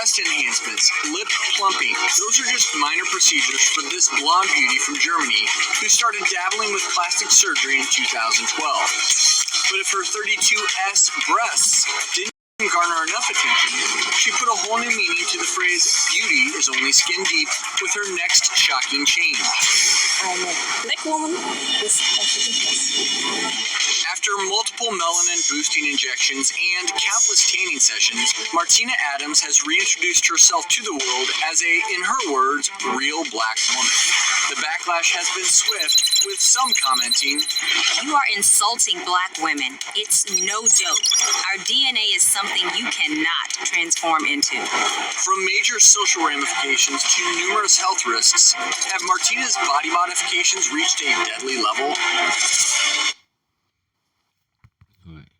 breast enhancements, lip plumping. Those are just minor procedures for this blonde beauty from Germany who started dabbling with plastic surgery in 2012. But if her 32S breasts didn't garner enough attention, she put a whole new meaning to the phrase beauty is only skin deep with her next shocking change. I'm a black woman with African breasts. After multiple melanin boosting injections and countless tanning sessions, Martina Adams has reintroduced herself to the world as a, in her words, real black woman. The backlash has been swift, with some commenting, "You are insulting black women. It's no joke. Our DNA is something you cannot transform into." From major social ramifications to numerous health risks, have Martina's body modifications reached a deadly level? All right.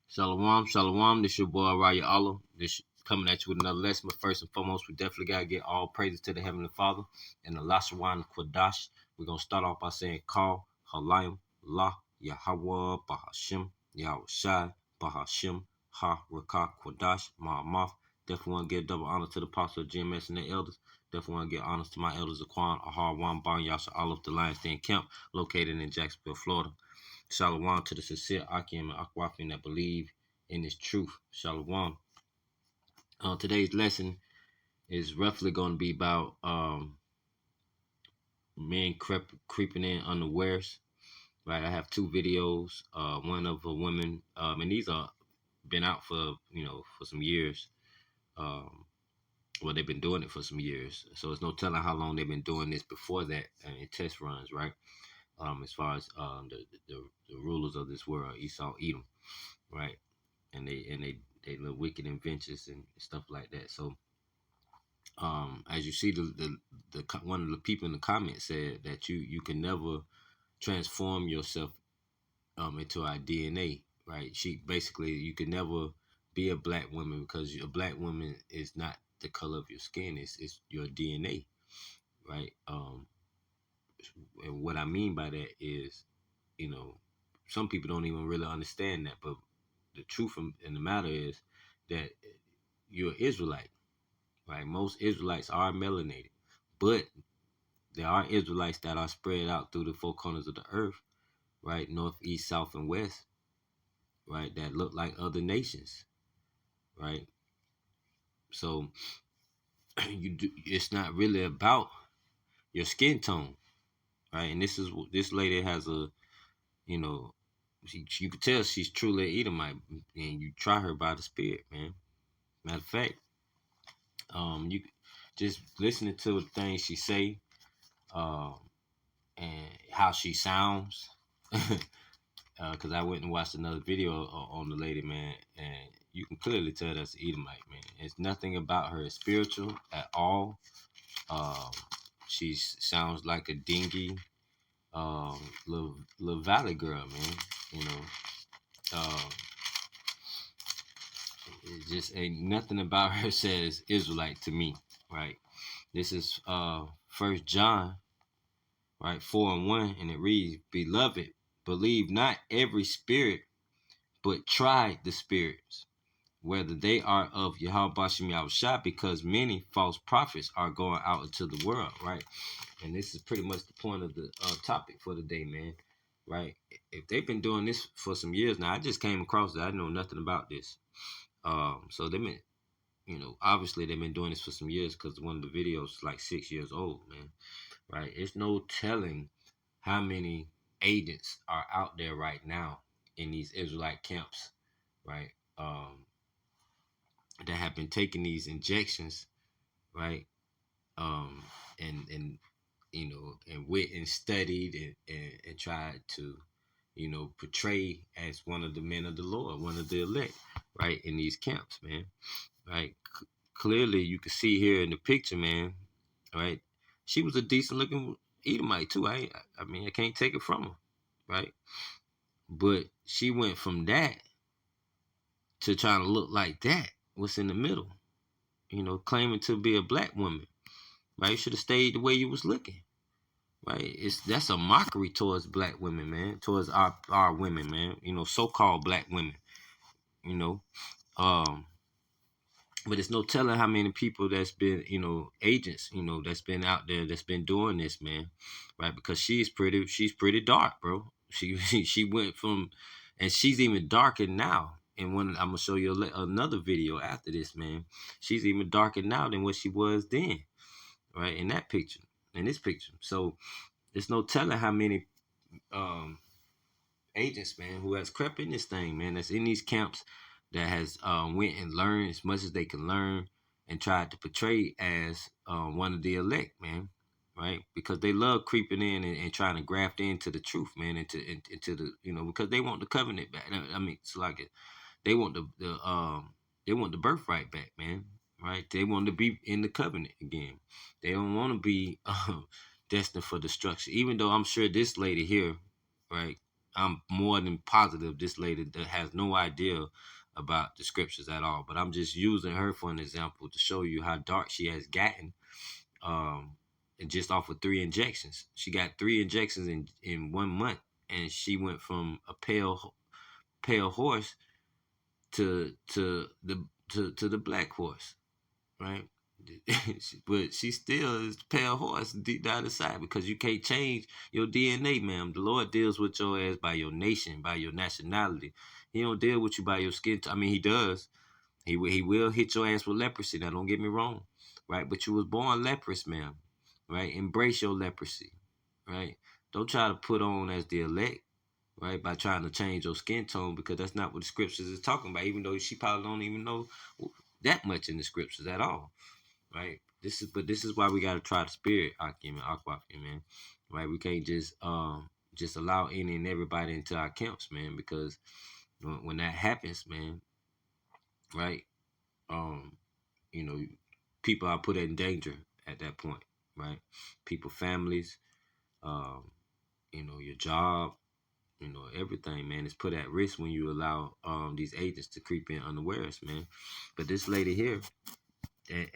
Shalom. This your boy Raya Allah. This coming at you with another lesson. But first and foremost, we definitely gotta get all praises to the Heavenly Father and Allah Subhanahu Qadash. We're gonna start off by saying Call Halayim La Yahweh Bahashim Yahweh Shai Bahashim Ha Rakah Qadash Ma'amaf. Definitely want to give double honor to the apostle of GMS and the elders. Definitely want to give honors to my elders Aquan, Ahar, Wan, Ban, Yasha, Olive, the Lions Den Camp, located in Jacksonville, Florida. Shalom to the sincere Akim and Akwafin that believe in this truth. Shalom. Today's lesson is roughly going to be about men creeping in unawares. Right, I have two videos. One of a woman, and these are been out for for some years. Well, they've been doing it for some years, so it's no telling how long they've been doing this before that in test runs, right? As far as the rulers of this world, Esau, Edom, right? And they little wicked inventions and stuff like that. So, as you see, the one of the people in the comments said that you can never transform yourself into our DNA, right? You can never be a black woman because a black woman is not the color of your skin; it's your DNA, right? And what I mean by that is, some people don't even really understand that, but the truth in the matter is that you're Israelite, right? Most Israelites are melanated, but there are Israelites that are spread out through the four corners of the earth, right? North, east, south, and west, right? That look like other nations, right? So it's not really about your skin tone, right? And this lady has a, you could tell she's truly Edomite, and you try her by the Spirit, man. Matter of fact, you just listening to the things she say, and how she sounds, because I went and watched another video on the lady, man, and you can clearly tell that's Edomite, man. It's nothing about her is spiritual at all. She sounds like a dingy, little valley girl, man. It just ain't nothing about her says Israelite to me, right? This is 1 John, right, 4:1, and it reads, "Beloved, believe not every spirit, but try the spirits, whether they are of Yahweh Bashim Yahushua, because many false prophets are going out into the world," right? And this is pretty much the point of the topic for the day, man, right? If they've been doing this for some years now, I just came across it. I know nothing about this. So they've been, obviously they've been doing this for some years because one of the videos is like 6 years old, man, right? It's no telling how many agents are out there right now in these Israelite camps, right? That have been taking these injections, right? And went and studied and tried to, portray as one of the men of the Lord, one of the elect, right? In these camps, man, right? Clearly, you can see here in the picture, man, right? She was a decent looking Edomite too. I mean, I can't take it from her, right? But she went from that to trying to look like that. What's in the middle? Claiming to be a black woman, right? You should have stayed the way you was looking, right? That's a mockery towards black women, man, towards our women, man. So-called black women, But it's no telling how many people that's been, agents, that's been out there that's been doing this, man, right? Because she's pretty dark, bro. She went from, and she's even darker now. And when I'm gonna show you another video after this, man, she's even darker now than what she was then, right? In this picture. So there's no telling how many um agents, man, who has crept in this thing, man, that's in these camps, that has went and learned as much as they can learn and tried to portray as one of the elect, man, right? Because they love creeping in and trying to graft into the truth, man, into the, because they want the covenant back. I mean, it's like they want they want the birthright back, man. Right? They want to be in the covenant again. They don't want to be destined for destruction. Even though I'm sure this lady here, right? I'm more than positive this lady that has no idea about the scriptures at all. But I'm just using her for an example to show you how dark she has gotten. And just off of 3 injections, she got 3 injections in 1 month, and she went from a pale horse to the black horse, right? But she still is the pale horse deep down inside, because you can't change your DNA, ma'am. The Lord deals with your ass by your nation, by your nationality. He don't deal with you by your skin. I mean, he does. He will hit your ass with leprosy. Now, don't get me wrong, right? But you was born leprous, ma'am, right? Embrace your leprosy, right? Don't try to put on as the elect, right? By trying to change your skin tone, because that's not what the scriptures is talking about. Even though she probably don't even know that much in the scriptures at all, right? This is why we gotta try the spirit, Akim and Aquakim, man. Right? We can't just allow any and everybody into our camps, man, because when that happens, man, right? Um, you know, people are put in danger at that point, right? People, families, um, your job, everything, man, is put at risk when you allow these agents to creep in unawares, man. But this lady here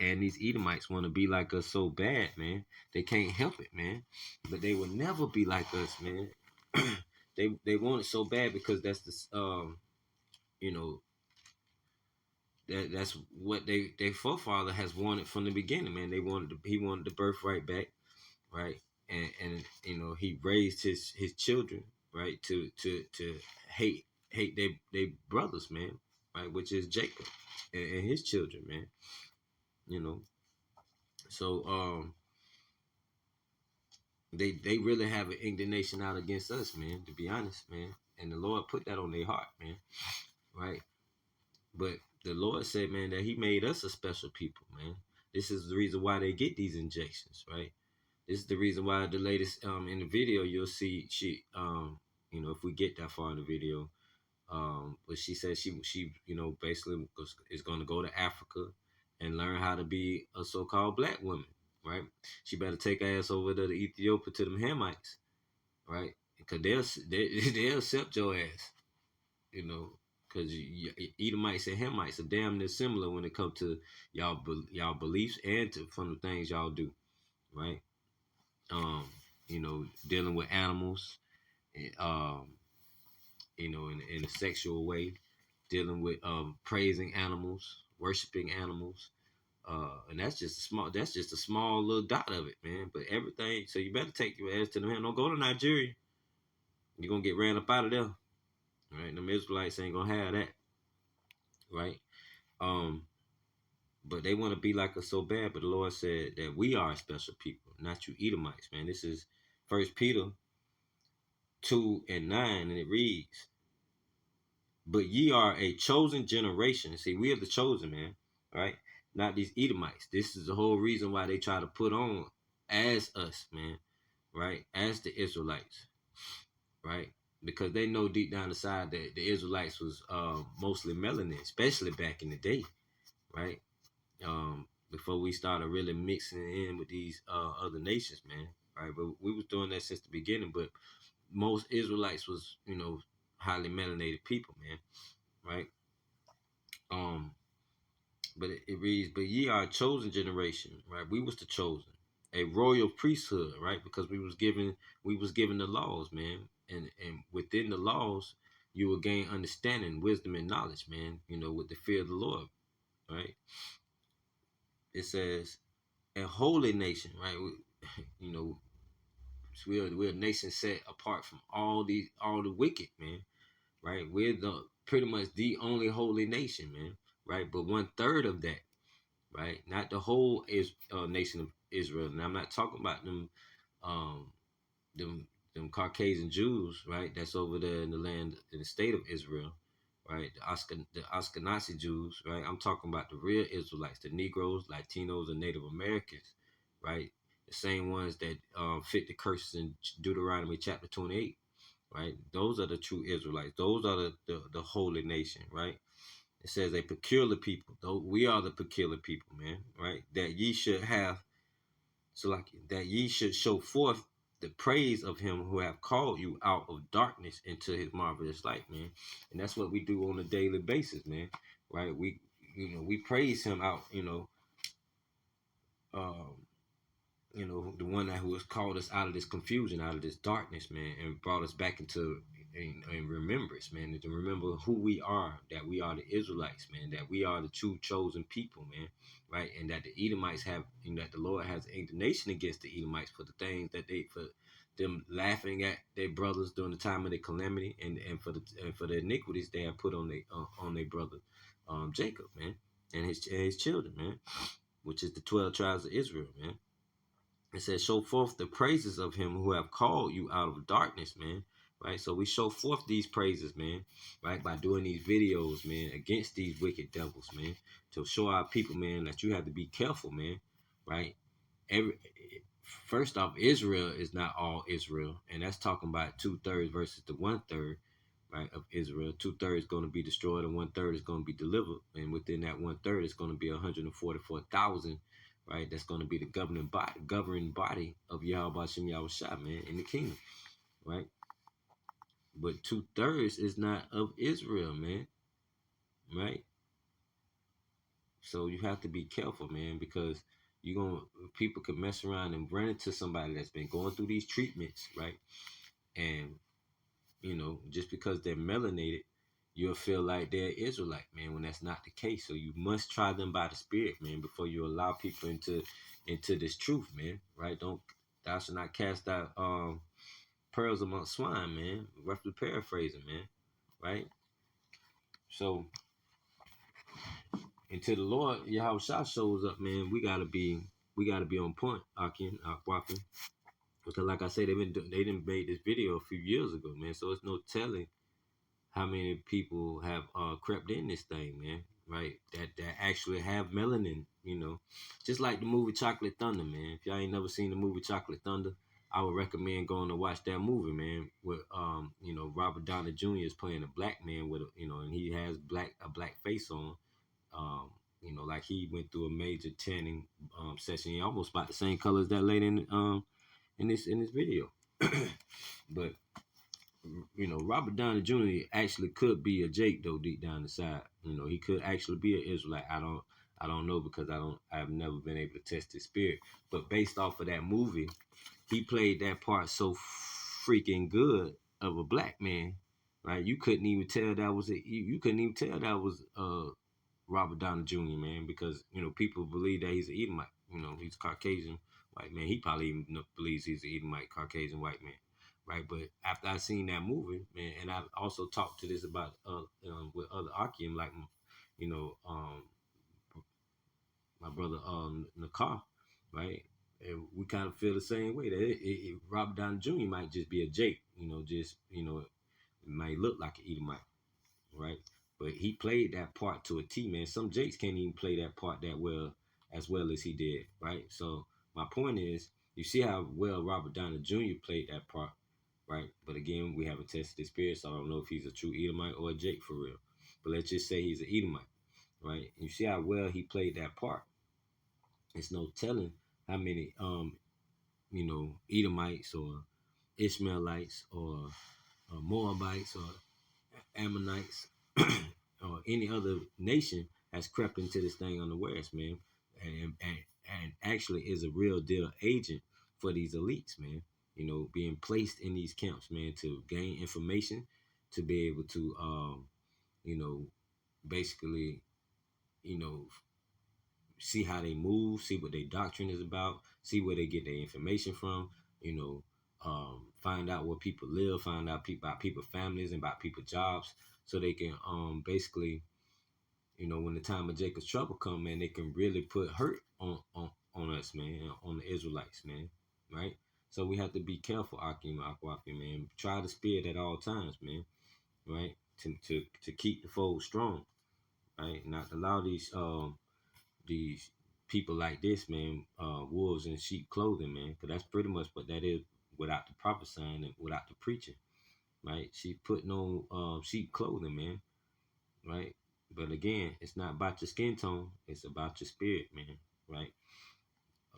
and these Edomites want to be like us so bad, man. They can't help it, man. But they will never be like us, man. They want it so bad because that's the you know that's what their forefather has wanted from the beginning, man. He wanted the birthright back, right? And he raised his children, right, to hate they brothers, man, right, which is Jacob and his children, man. You know, so they really have an indignation out against us, man. To be honest, man, and the Lord put that on their heart, man, right? But the Lord said, man, that He made us a special people, man. This is the reason why they get these injections, right? This is the reason why the latest in the video you'll see she if we get that far in the video, but she said she basically is going to go to Africa and learn how to be a so-called black woman, right? She better take her ass over to the Ethiopia to them Hamites, right? Because they'll accept your ass, because Edomites and Hamites are damn near similar when it comes to y'all beliefs and from the things y'all do, right? Dealing with animals, um, in a sexual way, dealing with praising animals, worshiping animals. And that's just a small little dot of it, man. But everything, so you better take your ass to the man. Don't go to Nigeria. You're gonna get ran up out of there. Right? The Israelites ain't gonna have that. Right? Um, but they want to be like us so bad. But the Lord said that we are a special people, not you Edomites, man. This is First Peter 2:9, and it reads, "But ye are a chosen generation." See, we are the chosen, man, right? Not these Edomites. This is the whole reason why they try to put on as us, man, right? As the Israelites, right? Because they know deep down inside that the Israelites was mostly melanin, especially back in the day, right? Before we started really mixing in with these other nations, man, right? But we was doing that since the beginning. But most Israelites was, highly melanated people, man, right? Um, but it reads, "But ye are a chosen generation," right? We was the chosen, a royal priesthood, right? Because we was given the laws, man, and within the laws, you will gain understanding, wisdom, and knowledge, man. With the fear of the Lord, right? it says a holy nation, right? You know, we're a nation set apart from all the wicked, man, right? We're the pretty much the only holy nation, man, right? But 1/3 of that, right? Not the whole nation of Israel. And I'm not talking about um, them, them Caucasian Jews, right? That's over there in the land, in the state of Israel, right? The Ashkenazi Jews, right? I'm talking about the real Israelites, the Negroes, Latinos, and Native Americans, right? The same ones that fit the curses in Deuteronomy chapter 28, right? Those are the true Israelites. Those are the holy nation, right? It says a peculiar people. Though we are the peculiar people, man, right? That ye should have, so like that ye should show forth the praise of him who have called you out of darkness into his marvelous light, man. And that's what we do on a daily basis, man. Right? We praise him out, um, the one who has called us out of this confusion, out of this darkness, man, and brought us back into in remembrance, man, and to remember who we are, that we are the Israelites, man, that we are the true chosen people, man, right, and that the Edomites have, and that the Lord has indignation against the Edomites for the things that for them laughing at their brothers during the time of their calamity, and for the iniquities they have put on their brother, Jacob, man, and his children, man, which is the 12 tribes of Israel, man. It says, show forth the praises of him who have called you out of darkness, man. Right? So we show forth these praises, man, right? By doing these videos, man, against these wicked devils, man. To show our people, man, that you have to be careful, man. Right? Every First off, Israel is not all Israel. And that's talking about 2/3 versus the 1/3, right, of Israel. 2/3 is going to be destroyed and 1/3 is going to be delivered. And within that 1/3 is going to be 144,000, right? That's going to be the governing body of Yahweh Shem Yahushua, man, in the kingdom, right? But 2/3 is not of Israel, man, right? So you have to be careful, man, because people could mess around and run into somebody that's been going through these treatments, right? And just because they're melanated, you'll feel like they're Israelite, man, when that's not the case. So you must try them by the Spirit, man, before you allow people into this truth, man. Right? Thou shalt not cast out pearls among swine, man. Roughly paraphrasing, man. Right? So until the Lord Yahweh shows up, man, we gotta be on point, Akin, Akwakin. Because like I said, they didn't made this video a few years ago, man. So it's no telling how many people have crept in this thing, man, right? That actually have melanin, just like the movie Chocolate Thunder, man. If y'all ain't never seen the movie Chocolate Thunder, I would recommend going to watch that movie, man. With Robert Downey Jr. is playing a black man with and he has a black face on, like he went through a major tanning session. He almost about the same color as that lady in this video, but Robert Downey Jr. actually could be a Jake though deep down inside. He could actually be an Israelite. I don't know because I've never been able to test his spirit. But based off of that movie, he played that part so freaking good of a black man, right? You couldn't even tell that was Robert Downey Jr., man, because people believe that he's an Edomite. He's Caucasian white man. He probably even believes he's an Edomite Caucasian white man, right? But after I seen that movie, man, and I've also talked to this about with other Akim, like my brother Nakar, right? And we kind of feel the same way that Robert Downey Jr. might just be a Jake, it might look like an Edomite, right? But he played that part to a T, man. Some Jakes can't even play that part that well as he did, right? So my point is, you see how well Robert Downey Jr. played that part, right? But again, we haven't tested his spirit, so I don't know if he's a true Edomite or a Jake for real. But let's just say he's an Edomite, right? You see how well he played that part. It's no telling how many Edomites or Ishmaelites or Moabites or Ammonites or any other nation has crept into this thing unawares, man, and actually is a real deal agent for these elites, man. Being placed in these camps, man, to gain information, to be able to, basically, you know, see how they move, see what their doctrine is about, see where they get their information from, find out where people live, find out about people's families and about people's jobs, so they can basically, when the time of Jacob's trouble come, man, they can really put hurt on us, man, on the Israelites, man, right? So we have to be careful, Akim Akwafi, man. Try the spirit at all times, man, right? To keep the fold strong, right? Not allow these people like this, man, wolves in sheep clothing, man, because that's pretty much what that is without the prophesying and without the preaching, right? She's putting on sheep clothing, man, right? But again, it's not about your skin tone; it's about your spirit, man, right?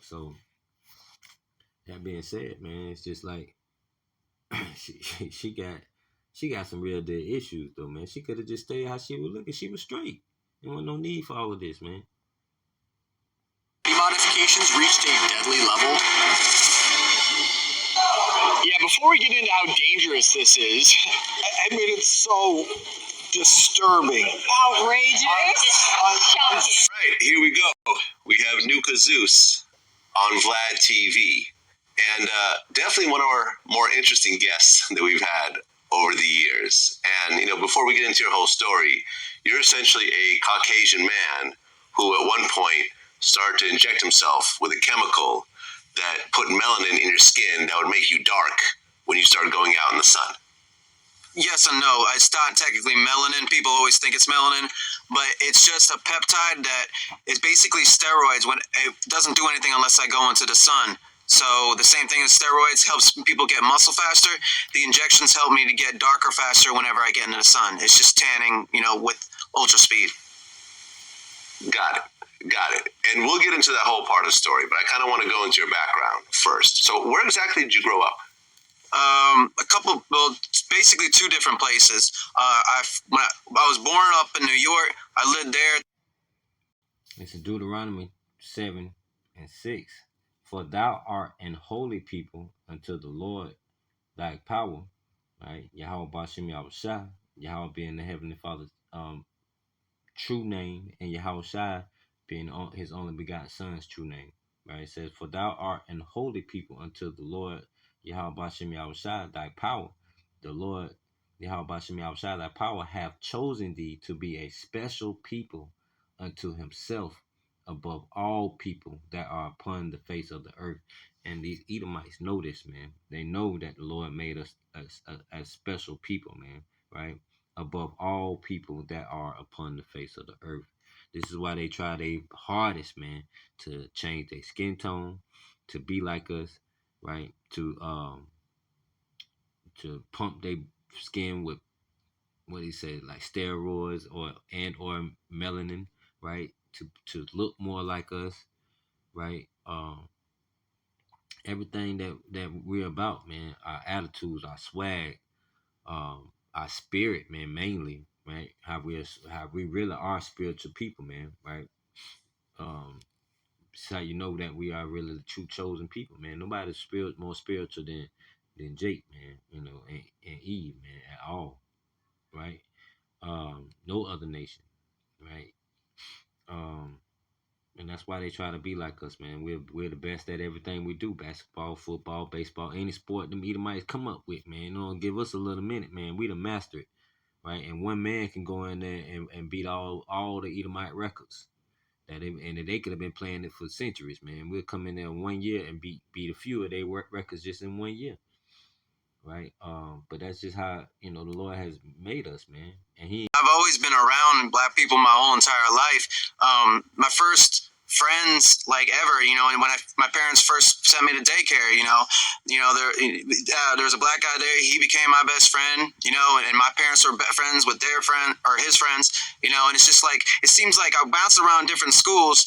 So that being said, man, it's just like she got some real dead issues though, man. She could have just stayed how she was looking. She was straight. There was no need for all of this, man. Modifications reached a deadly level. Yeah, before we get into how dangerous this is, I mean, it's so disturbing. Outrageous. Right, here we go. We have Nuka Zeus on Vlad TV. And definitely one of our more interesting guests that we've had over the years. And, before we get into your whole story, you're essentially a Caucasian man who at one point started to inject himself with a chemical that put melanin in your skin that would make you dark when you started going out in the sun. Yes and no. It's not technically melanin. People always think it's melanin, but it's just a peptide that is basically steroids. When it doesn't do anything unless I go into the sun. So the same thing as steroids helps people get muscle faster. The injections help me to get darker faster whenever I get into the sun. It's just tanning, with ultra speed. Got it. And we'll get into that whole part of the story, but I kind of want to go into your background first. So where exactly did you grow up? Basically two different places. I was born up in New York. I lived there. It's in Deuteronomy 7:6. For thou art an holy people unto the Lord thy power, right? Yahweh Bashem Yahushua, Yahweh being the Heavenly Father's true name, and Yahushua being his only begotten Son's true name, right? It says, for thou art an holy people unto the Lord Yahweh Bashem Yahushua thy power. The Lord Yahweh Bashem Yahushua thy power hath chosen thee to be a special people unto himself above all people that are upon the face of the earth. And these Edomites know this, man. They know that the Lord made us as special people, man, right? Above all people that are upon the face of the earth. This is why they try their hardest, man, to change their skin tone, to be like us, right? To pump their skin with what he said, like steroids or melanin, right? To look more like us, right? Everything that we're about, man, our attitudes, our swag, our spirit, man, mainly, right? How we really are spiritual people, man, right? It's how you know that we are really the true chosen people, man. Nobody's more spiritual than Jake, man, and Eve, man, at all, right? No other nation, right? And that's why they try to be like us, man. We're the best at everything we do: basketball, football, baseball, any sport them Edomites come up with, man. Give us a little minute, man. We done mastered it, right? And one man can go in there and beat all the Edomite records and they could have been playing it for centuries, man. We'll come in there in 1 year and beat a few of their records just in 1 year, right? But that's just how the Lord has made us, man. And I've always been around black people my whole entire life. My first friends, like ever, and when my parents first sent me to daycare, there was a black guy there. He became my best friend, and my parents were friends with their friend or his friends, and it's just like, it seems like I bounced around different schools,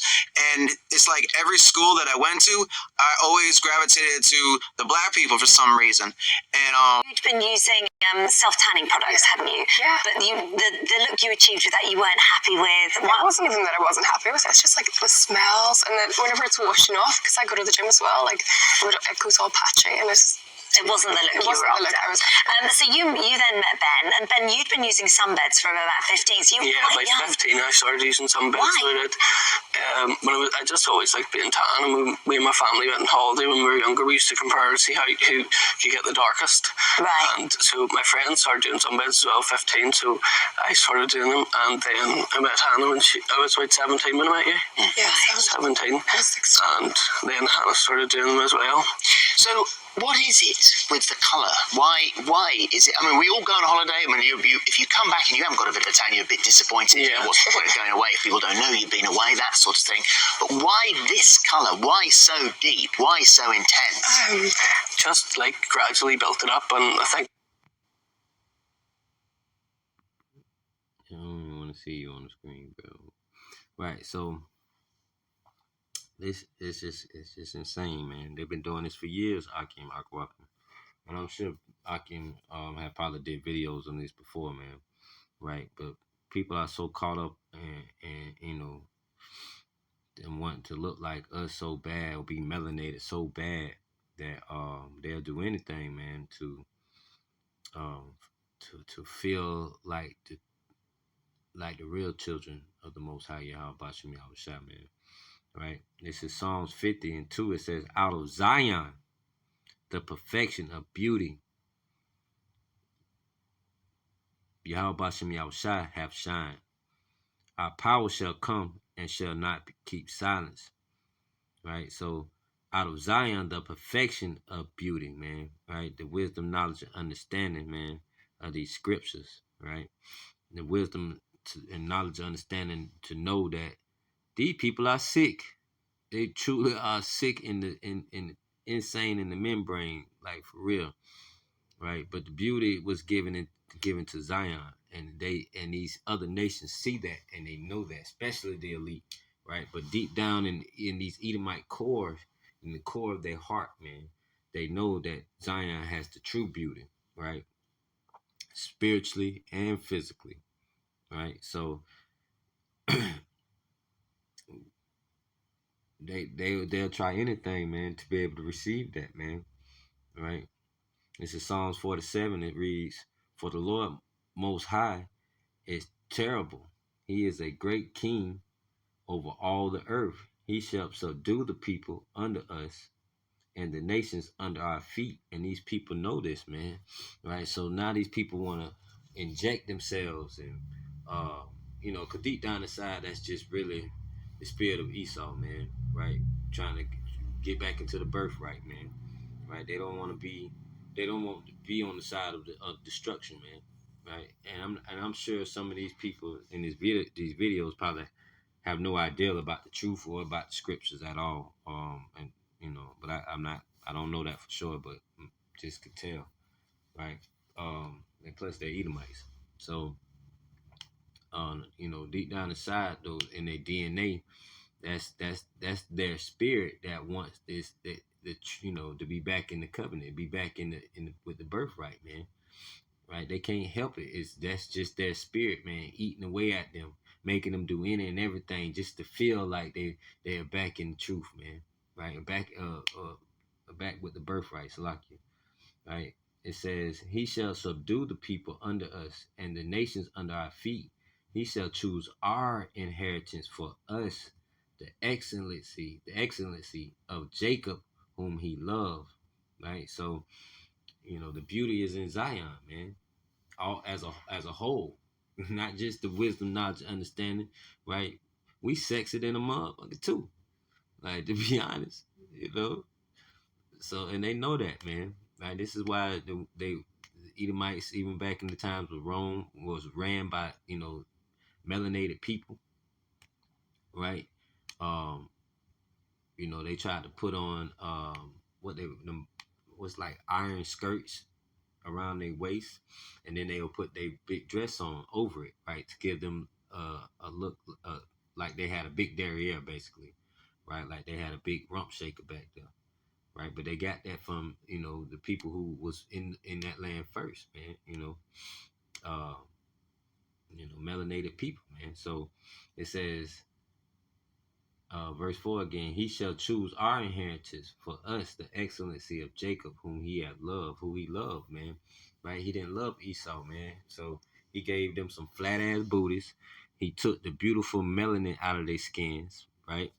and it's like every school that I went to, I always gravitated to the black people for some reason. And you'd been using self-tanning products, hadn't you? Yeah. But the look you achieved with that, you weren't happy with. It wasn't even that I wasn't happy with. It's just like the smells, and then whenever it's washing off, because I go to the gym as well, like it goes all patchy, and it's It wasn't the look you were after. So you then met Ben, and Ben, you'd been using sunbeds from about 15, so you were quite young. 15 I started using sunbeds. Why? I just always liked being tan, and we and my family went on holiday when we were younger. We used to compare and see who could get the darkest. Right. And so my friends started doing sunbeds as well, 15, so I started doing them, and then I met Hannah when I was about 17 when I met you. Yeah, Right. 17. I was 16. And then Hannah started doing them as well. So, what is it with the colour? Why is it? I mean, we all go on holiday. I mean, if you come back and you haven't got a bit of a tan, you're a bit disappointed. Yeah. What's the point of going away if people don't know you've been away? That sort of thing. But why this colour? Why so deep? Why so intense? Just like gradually built it up, and I think I don't even want to see you on the screen, bro. Right, so this is just insane, man. They've been doing this for years, Akim Akwakim. And I'm sure Akim had probably did videos on this before, man. Right, but people are so caught up and you know, and wanting to look like us so bad or be melanated so bad that they'll do anything, man, to feel like the real children of the Most High Yahweh Bashim Yahushua, man. Right? This is Psalms 50:2. It says, "Out of Zion, the perfection of beauty, Yahweh Bashim Yahushua have shined. Our power shall come and shall not keep silence." Right? So, out of Zion, the perfection of beauty, man. Right? The wisdom, knowledge, and understanding, man, of these scriptures. Right? The wisdom and knowledge and understanding to know that these people are sick. They truly are sick in insane in the membrane, like for real, right? But the beauty was given to Zion, and these other nations see that and they know that, especially the elite, right? But deep down in these Edomite cores, in the core of their heart, man, they know that Zion has the true beauty, right? Spiritually and physically, right? So they'll try anything, man, to be able to receive that, man, right? This is Psalms 47. It reads, "For the Lord Most High is terrible. He is a great king over all the earth. He shall subdue the people under us and the nations under our feet." And these people know this, man, right? So now these people want to inject themselves and, because deep down inside, that's just really the spirit of Esau, man, right? Trying to get back into the birthright, man, right? They don't want to be on the side of destruction, man, right? And I'm sure some of these people in these videos probably have no idea about the truth or about the scriptures at all. But I don't know that for sure, but just could tell, right? And plus they're Edomites, so deep down inside though, in their DNA, that's their spirit that wants to be back in the covenant, be back in the with the birthright, man. Right? They can't help it. That's just their spirit, man, eating away at them, making them do any and everything just to feel like they're back in the truth, man. Right? Back with the birthright, Salakia. Right? It says, "He shall subdue the people under us and the nations under our feet. He shall choose our inheritance for us, the excellency of Jacob, whom he loved." Right? So, the beauty is in Zion, man. All as a whole, not just the wisdom, knowledge, understanding, right? We sexy than a motherfucker too, like, to be honest, So, and they know that, man. Like, this is why the Edomites, even back in the times of Rome, was ran by melanated people, right? Um, they tried to put on was like iron skirts around their waist, and then they'll put their big dress on over it, right, to give them a look like they had a big derriere, basically, right, like they had a big rump shaker back there, right. But they got that from the people who was in that land first, man. Uh, melanated people, man. So it says, verse 4 again, he shall choose our inheritance for us, the excellency of Jacob, whom he hath loved, who he loved, man. Right? He didn't love Esau, man. So he gave them some flat ass booties. He took the beautiful melanin out of their skins, right?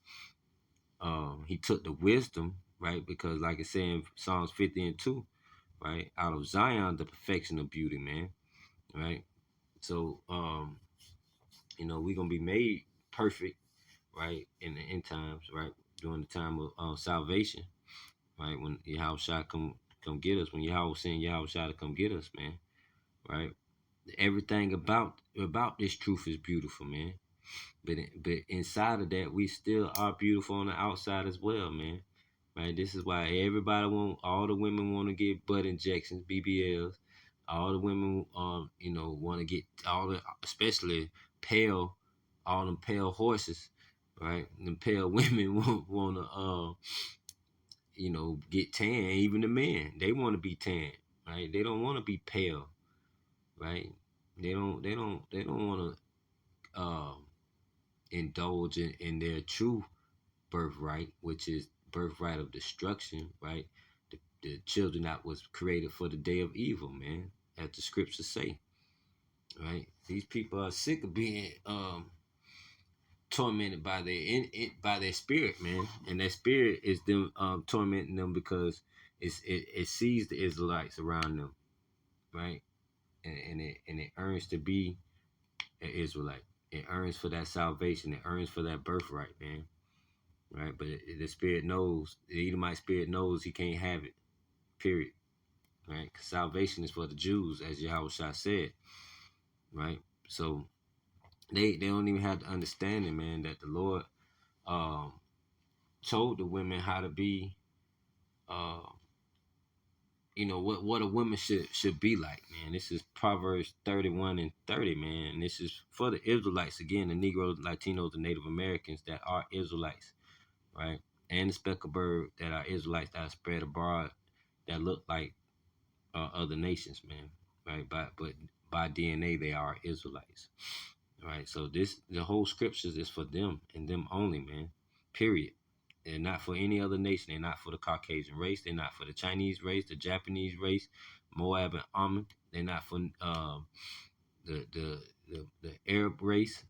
He took the wisdom, right? Because like it said in Psalms 50 and 2, right? Out of Zion, the perfection of beauty, man. Right? So we're gonna be made perfect, right, in the end times, right? During the time of salvation, right? When Yahweh come get us, when Yahweh sent Yahweh to come get us, man, right? Everything about this truth is beautiful, man. But inside of that, we still are beautiful on the outside as well, man. Right? This is why all the women want to get butt injections, BBLs. All the women, want to get especially pale, all them pale horses, right? Them pale women want to, get tan. Even the men, they want to be tan, right? They don't want to be pale, right? They don't want to indulge in their true birthright, which is birthright of destruction, right? The children that was created for the day of evil, man, as the scriptures say, right? These people are sick of being tormented by by their spirit, man, and their spirit is them tormenting them because it sees the Israelites around them, right? And it earns to be an Israelite. It earns for that salvation. It earns for that birthright, man. Right? But the spirit knows, the Edomite spirit knows he can't have it. Period. Right? 'Cause salvation is for the Jews, as Yahweh said. Right? So they don't even have the understanding, man, that the Lord told the women how to be, what a woman should be like, man. This is Proverbs 31 and 30, man. And this is for the Israelites, again, the Negroes, Latinos, and Native Americans that are Israelites, right? And the speckled bird that are Israelites that are spread abroad that look like other nations, man, right? But by DNA they are Israelites, right? So the whole scriptures is for them and them only, man. Period. They're not for any other nation. They're not for the Caucasian race. They're not for the Chinese race, the Japanese race, Moab and Ammon. They're not for the Arab race,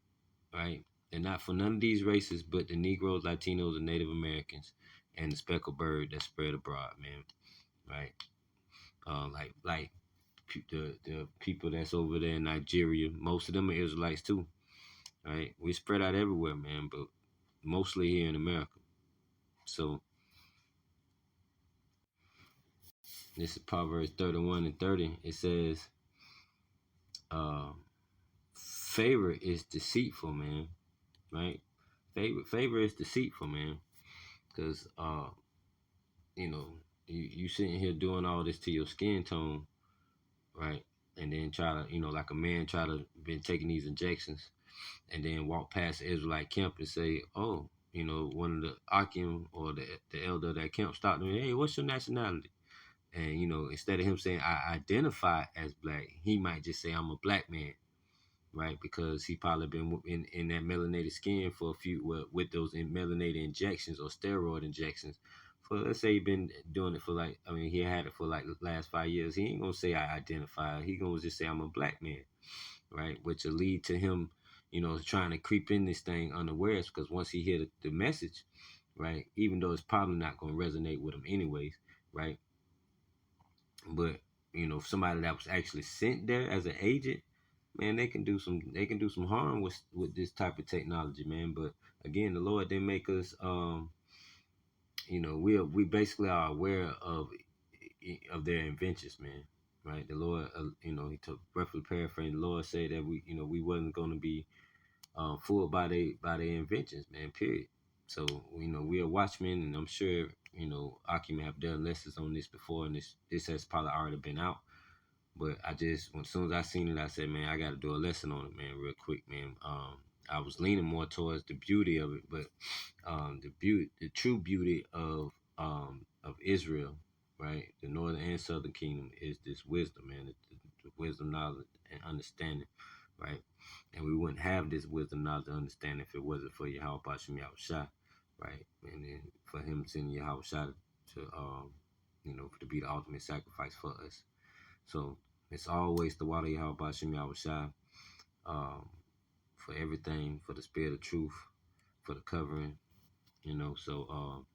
right? They're not for none of these races, but the Negroes, Latinos, and Native Americans, and the speckled bird that spread abroad, man. Right? Like the people that's over there in Nigeria, most of them are Israelites too. Right? We spread out everywhere, man, but mostly here in America. So this is Proverbs 31 and 30. It says, favor is deceitful, man. Right? Favor is deceitful, man. Because you sitting here doing all this to your skin tone, right? And then try to, like a man try to been taking these injections and then walk past the Israelite camp and say, oh, one of the Akim or the elder of that camp stopped him. Hey, what's your nationality? And, instead of him saying, I identify as black, he might just say, I'm a black man, right? Because he probably been in that melanated skin for a few, with those melanated injections or steroid injections. For, let's say he been doing it for he had it for like the last 5 years. He ain't going to say I identify. He going to just say I'm a black man, right? Which will lead to him, trying to creep in this thing unawares, because once he hear the message, right, even though it's probably not going to resonate with him anyways, right? But somebody that was actually sent there as an agent, man, they can do some harm with this type of technology, man. But again, the Lord didn't make us we basically are aware of their inventions, man. Right? The Lord, he took roughly paraphrasing. The Lord said that we wasn't going to be fooled by their inventions, man. Period. So we are watchmen, and I'm sure Akim have done lessons on this before, and this has probably already been out. But as soon as I seen it, I said, man, I got to do a lesson on it, man, real quick, man. I was leaning more towards the beauty of it, but the true beauty of Israel, right, the northern and southern kingdom, is this wisdom, man, the wisdom, knowledge, and understanding, right. And we wouldn't have this wisdom, knowledge, and understanding if it wasn't for Yahweh Bashim Yahushua, right? And then for him sending Yahweh Shai to to be the ultimate sacrifice for us. So it's always the water Yahweh Bashim Yahweh Shai, for everything, for the spirit of truth, for the covering, so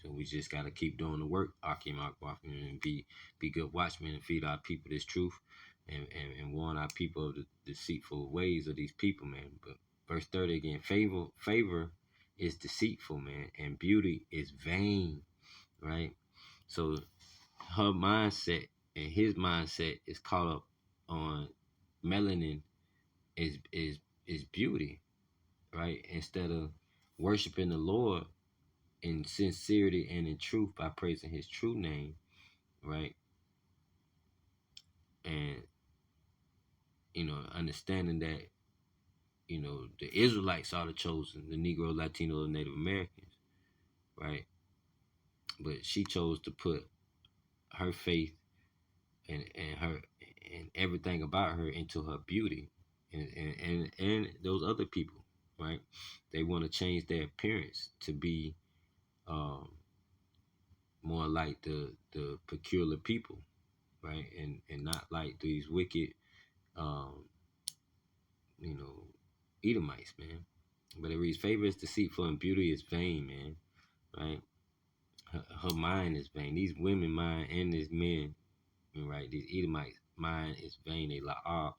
we just got to keep doing the work, Akim Akwafim, and be good watchmen and feed our people this truth, and warn our people of the deceitful ways of these people, man. But verse 30 again, favor is deceitful, man, and beauty is vain, right? So her mindset and his mindset is caught up on melanin is beauty, right? Instead of worshiping the Lord in sincerity and in truth by praising his true name, right? And understanding that the Israelites are the chosen, the Negro, Latino, and Native Americans, right? But she chose to put her faith and her and everything about her into her beauty, and those other people, right? They want to change their appearance to be more like the peculiar people, right? And not like these wicked, um, Edomites, man. But it reads, favor is deceitful and beauty is vain, man, right? Her mind is vain. These women mind and these men, right? These Edomites mind is vain. They la'ab,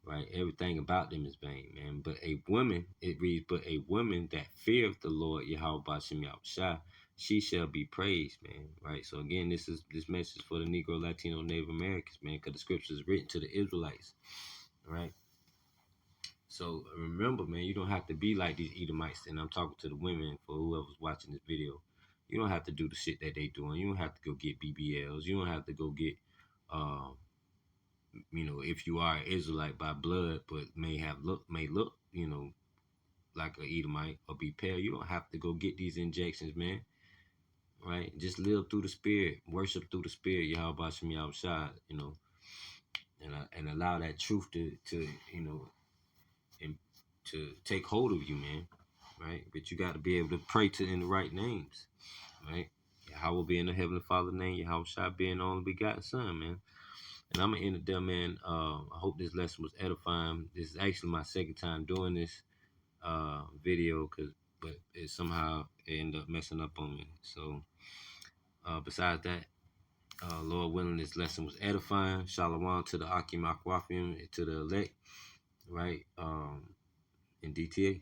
right? Everything about them is vain, man. But a woman, it reads, but a woman that feareth the Lord, Yahweh Bashim Yahushua, she shall be praised, man, right? So again, this message for the Negro, Latino, Native Americans, man, because the scripture is written to the Israelites, right? So remember, man, you don't have to be like these Edomites, and I'm talking to the women for whoever's watching this video. You don't have to do the shit that they doing. You don't have to go get BBLs. You don't have to go get, if you are an Israelite by blood, but may look, like a Edomite or be pale. You don't have to go get these injections, man. Right? Just live through the spirit, worship through the spirit, Yahweh Bashim Yahweh Shai, and allow that truth to and to take hold of you, man. Right? But you got to be able to pray in the right names, right? Yahweh being the Heavenly Father name, Yahweh Shai being the only begotten Son, man. And I'm gonna end it there, man. I hope this lesson was edifying. This is actually my second time doing this video, but it somehow ended up messing up on me. So besides that, Lord willing, this lesson was edifying. Shalom to the Akim Akwafim, to the elect, right? In DTA.